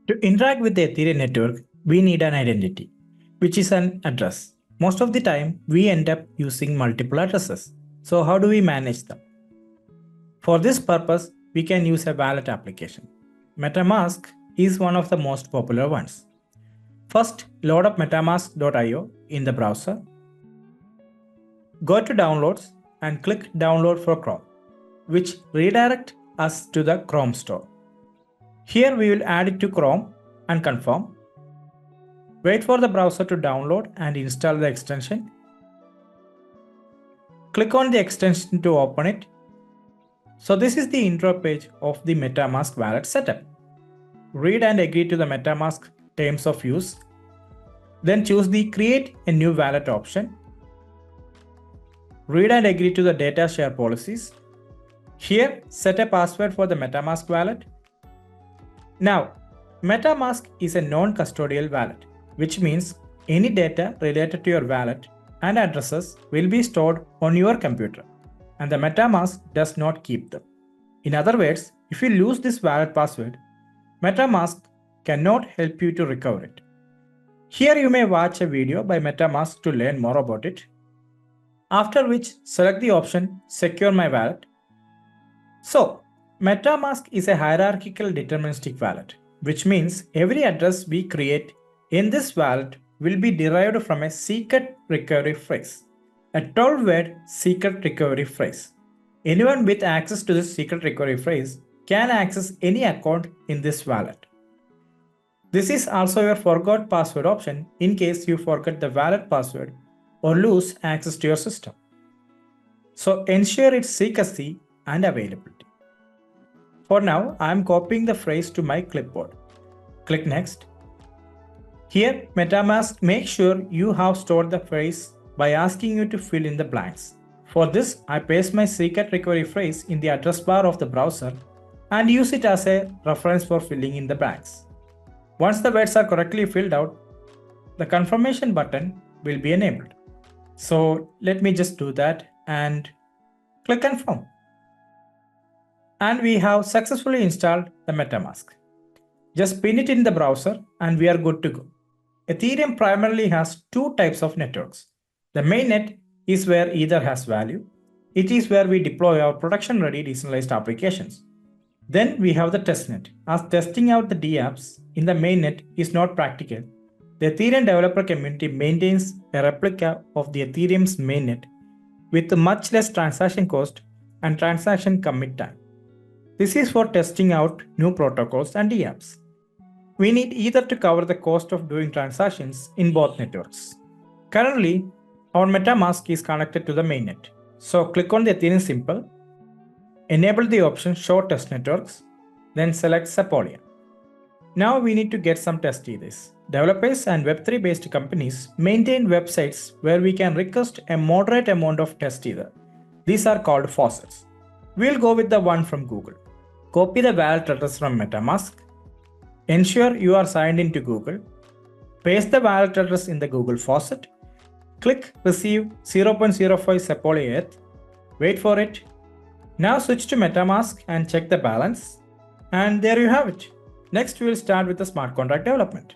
To interact with the Ethereum network, we need an identity, which is an address. Most of the time, we end up using multiple addresses. So how do we manage them? For this purpose, we can use a wallet application. MetaMask is one of the most popular ones. First, load up metamask.io in the browser. Go to Downloads and click Download for Chrome, which redirect us to the Chrome store. Here we will add it to Chrome and confirm. Wait for the browser to download and install the extension. Click on the extension to open it. So this is the intro page of the MetaMask wallet setup. Read and agree to the MetaMask terms of use. Then choose the Create a new wallet option. Read and agree to the data share policies. Here, set a password for the MetaMask wallet. Now, MetaMask is a non-custodial wallet, which means any data related to your wallet and addresses will be stored on your computer, and the MetaMask does not keep them. In other words, if you lose this wallet password, MetaMask cannot help you to recover it. Here you may watch a video by MetaMask to learn more about it, after which select the option Secure My Wallet. So, MetaMask is a hierarchical deterministic wallet, which means every address we create in this wallet will be derived from a secret recovery phrase, a 12-word secret recovery phrase. Anyone with access to this secret recovery phrase can access any account in this wallet. This is also your forgot password option in case you forget the wallet password or lose access to your system. So ensure its secrecy and availability. For now, I am copying the phrase to my clipboard. Click Next. Here, MetaMask makes sure you have stored the phrase by asking you to fill in the blanks. For this, I paste my secret recovery phrase in the address bar of the browser and use it as a reference for filling in the blanks. Once the words are correctly filled out, the confirmation button will be enabled. So let me just do that and click Confirm. And we have successfully installed the MetaMask. Just pin it in the browser and we are good to go. Ethereum primarily has two types of networks. The mainnet is where Ether has value. It is where we deploy our production-ready decentralized applications. Then we have the testnet, as testing out the dApps in the mainnet is not practical. The Ethereum developer community maintains a replica of the Ethereum's mainnet with much less transaction cost and transaction commit time. This is for testing out new protocols and dApps. We need Ether to cover the cost of doing transactions in both networks. Currently, our MetaMask is connected to the mainnet. So click on the Ethereum symbol, enable the option Show Test Networks, then select Sepolia. Now we need to get some test ethers. Developers and Web3 based companies maintain websites where we can request a moderate amount of test ether. These are called faucets. We'll go with the one from Google. Copy the wallet address from MetaMask. Ensure you are signed into Google. Paste the wallet address in the Google faucet. Click Receive 0.05 Sepolia ETH. Wait for it. Now switch to MetaMask and check the balance. And there you have it. Next, we will start with the smart contract development.